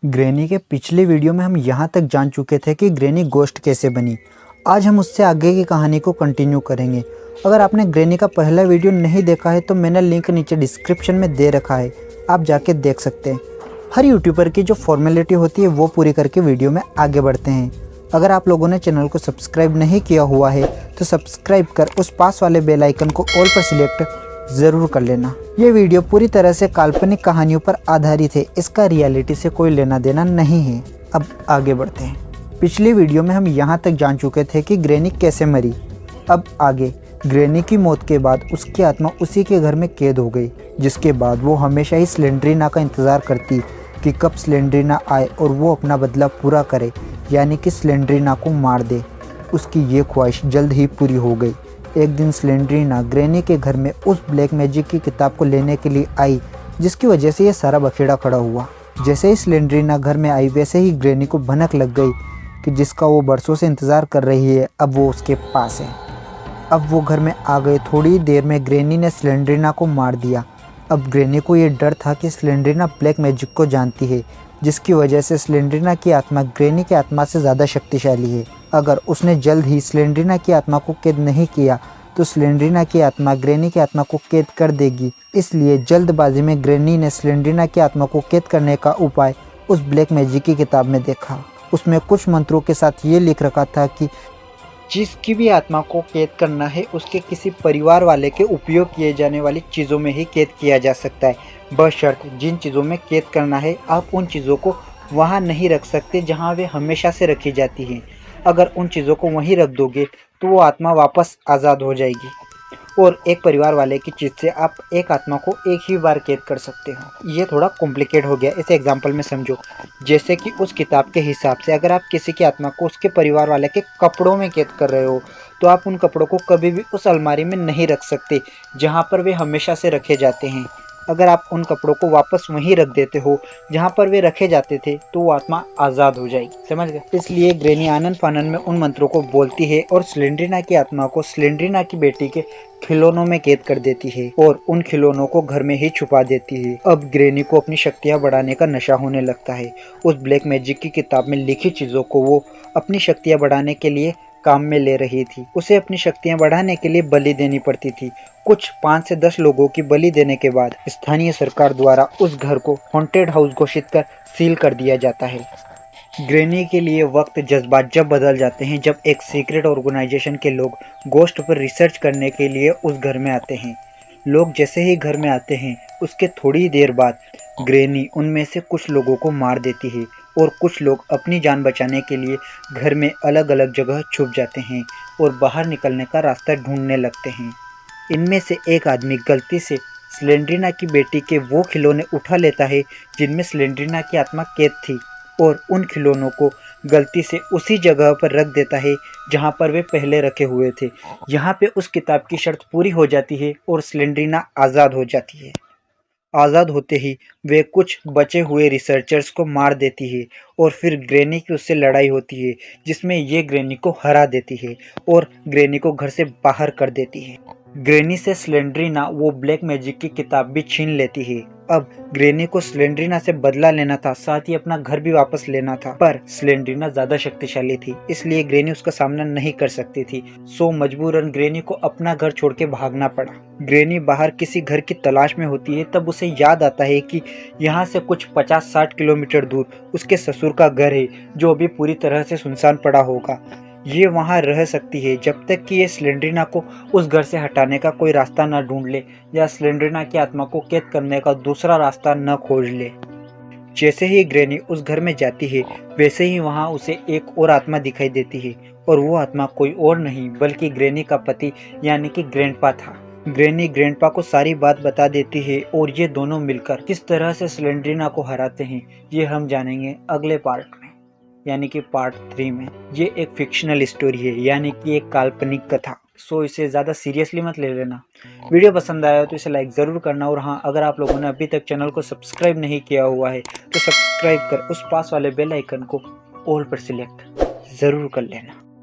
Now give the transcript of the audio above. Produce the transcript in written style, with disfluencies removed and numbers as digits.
Granny के पिछले video में हम यहाँ तक जान चुके थे कि ग्रैनी गोश्त कैसे बनी। आज हम उससे आगे की कहानी को कंटिन्यू करेंगे। अगर आपने ग्रैनी का पहला वीडियो नहीं देखा है तो मैंने लिंक नीचे डिस्क्रिप्शन में दे रखा है, आप जाके देख सकते हैं। हर यूट्यूबर की जो फॉर्मेलिटी होती है वो पूरी करके वीडियो में आगे बढ़ते हैं। अगर आप लोगों ने चैनल को सब्सक्राइब नहीं किया हुआ है तो सब्सक्राइब कर उस पास वाले बेल आइकन को ऑल पर सिलेक्ट ज़रूर कर लेना। ये वीडियो पूरी तरह से काल्पनिक कहानियों पर आधारित है, इसका रियलिटी से कोई लेना देना नहीं है। अब आगे बढ़ते हैं। पिछली वीडियो में हम यहाँ तक जान चुके थे कि ग्रैनी कैसे मरी। अब आगे ग्रैनी की मौत के बाद उसकी आत्मा उसी के घर में कैद हो गई, जिसके बाद वो हमेशा ही स्लेंड्रीना का इंतज़ार करती कि कब स्लेंड्रीना आए और वो अपना बदला पूरा करे, यानी कि स्लेंड्रीना को मार दे। उसकी ये ख्वाहिश जल्द ही पूरी हो गई। एक दिन स्लेंड्रीना ग्रैनी के घर में उस ब्लैक मैजिक की किताब को लेने के लिए आई, जिसकी वजह से ये सारा बखेड़ा खड़ा हुआ। जैसे ही स्लेंड्रीना घर में आई वैसे ही ग्रैनी को भनक लग गई कि जिसका वो बरसों से इंतज़ार कर रही है अब वो उसके पास है। अब वो घर में आ गए। थोड़ी देर में ग्रैनी ने स्लेंड्रीना को मार दिया। अब ग्रैनी को ये डर था कि स्लेंड्रीना ब्लैक मैजिक को जानती है, जिसकी वजह से स्लेंड्रीना की आत्मा ग्रैनी की आत्मा से ज़्यादा शक्तिशाली है। अगर उसने जल्द ही स्लेंड्रीना की आत्मा को कैद नहीं किया तो स्लेंड्रीना की आत्मा ग्रैनी की आत्मा को कैद कर देगी। इसलिए जल्दबाजी में ग्रैनी ने स्लेंड्रीना की आत्मा को कैद करने का उपाय उस ब्लैक मैजिक की किताब में देखा। उसमें कुछ मंत्रों के साथ ये लिख रखा था कि जिसकी भी आत्मा को कैद करना है उसके किसी परिवार वाले के उपयोग किए जाने वाली चीज़ों में ही कैद किया जा सकता है, बशर्ते जिन चीज़ों में कैद करना है आप उन चीज़ों को वहाँ नहीं रख सकते जहाँ वे हमेशा से रखी जाती हैं। अगर उन चीज़ों को वहीं रख दोगे तो वो आत्मा वापस आज़ाद हो जाएगी और एक परिवार वाले की चीज़ से आप एक आत्मा को एक ही बार कैद कर सकते हो। ये थोड़ा कॉम्प्लिकेट हो गया, इसे एग्जांपल में समझो। जैसे कि उस किताब के हिसाब से अगर आप किसी की आत्मा को उसके परिवार वाले के कपड़ों में कैद कर रहे हो तो आप उन कपड़ों को कभी भी उस अलमारी में नहीं रख सकते जहाँ पर वे हमेशा से रखे जाते हैं। अगर आप उन कपड़ों को वापस वहीं रख देते हो जहाँ पर वे रखे जाते थे तो वो आत्मा आज़ाद हो जाएगी, समझ गए। इसलिए ग्रैनी आनन फानन में उन मंत्रों को बोलती है और स्लेंड्रीना की आत्मा को स्लेंड्रीना की बेटी के खिलौनों में कैद कर देती है और उन खिलौनों को घर में ही छुपा देती है। अब ग्रैनी को अपनी शक्तियाँ बढ़ाने का नशा होने लगता है। उस ब्लैक मैजिक की किताब में लिखी चीज़ों को वो अपनी शक्तियाँ बढ़ाने के लिए काम में ले रही थी। उसे अपनी शक्तियाँ बढ़ाने के लिए बलि देनी पड़ती थी। कुछ 5 से 10 लोगों की बलि देने के बाद स्थानीय सरकार द्वारा उस घर को हॉन्टेड हाउस घोषित कर सील कर दिया जाता है। ग्रैनी के लिए वक्त जज्बात जब बदल जाते हैं जब एक सीक्रेट ऑर्गेनाइजेशन के लोग गोश्त पर रिसर्च करने के लिए उस घर में आते हैं। लोग जैसे ही घर में आते हैं उसके थोड़ी देर बाद ग्रैनी उनमें से कुछ लोगों को मार देती है और कुछ लोग अपनी जान बचाने के लिए घर में अलग अलग जगह छुप जाते हैं और बाहर निकलने का रास्ता ढूंढने लगते हैं। इनमें से एक आदमी गलती से स्लेंड्रीना की बेटी के वो खिलौने उठा लेता है जिनमें स्लेंड्रीना की आत्मा कैद थी और उन खिलौनों को गलती से उसी जगह पर रख देता है जहां पर वे पहले रखे हुए थे। यहां पे उस किताब की शर्त पूरी हो जाती है और स्लेंड्रीना आज़ाद हो जाती है। आज़ाद होते ही वे कुछ बचे हुए रिसर्चर्स को मार देती है और फिर ग्रैनी की उससे लड़ाई होती है जिसमें ये ग्रैनी को हरा देती है और ग्रैनी को घर से बाहर कर देती है। ग्रैनी से स्लेंड्रीना वो ब्लैक मैजिक की किताब भी छीन लेती है। अब ग्रैनी को स्लेंड्रीना से बदला लेना था, साथ ही अपना घर भी वापस लेना था, पर स्लेंड्रीना ज्यादा शक्तिशाली थी इसलिए ग्रैनी उसका सामना नहीं कर सकती थी। सो मजबूरन ग्रैनी को अपना घर छोड़ के भागना पड़ा। ग्रैनी बाहर किसी घर की तलाश में होती है तब उसे याद आता है कि यहाँ से कुछ 50-60 किलोमीटर दूर उसके ससुर का घर है जो अभी पूरी तरह से सुनसान पड़ा होगा। ये वहाँ रह सकती है जब तक कि ये स्लेंड्रीना को उस घर से हटाने का कोई रास्ता न ढूंढ ले या स्लेंड्रीना की आत्मा को कैद करने का दूसरा रास्ता न खोज ले। जैसे ही ग्रैनी उस घर में जाती है वैसे ही वहाँ उसे एक और आत्मा दिखाई देती है और वो आत्मा कोई और नहीं बल्कि ग्रैनी का पति यानी कि ग्रैंडपा था। ग्रैनी ग्रैंडपा को सारी बात बता देती है और ये दोनों मिलकर किस तरह से स्लेंड्रीना को हराते हैं ये हम जानेंगे अगले पार्ट में, यानी कि पार्ट 3 में। ये एक फिक्शनल स्टोरी है यानी कि एक काल्पनिक कथा, सो इसे ज़्यादा सीरियसली मत ले लेना। वीडियो पसंद आया तो इसे लाइक ज़रूर करना और हाँ, अगर आप लोगों ने अभी तक चैनल को सब्सक्राइब नहीं किया हुआ है तो सब्सक्राइब कर उस पास वाले बेल आइकन को ऑल पर सिलेक्ट ज़रूर कर लेना।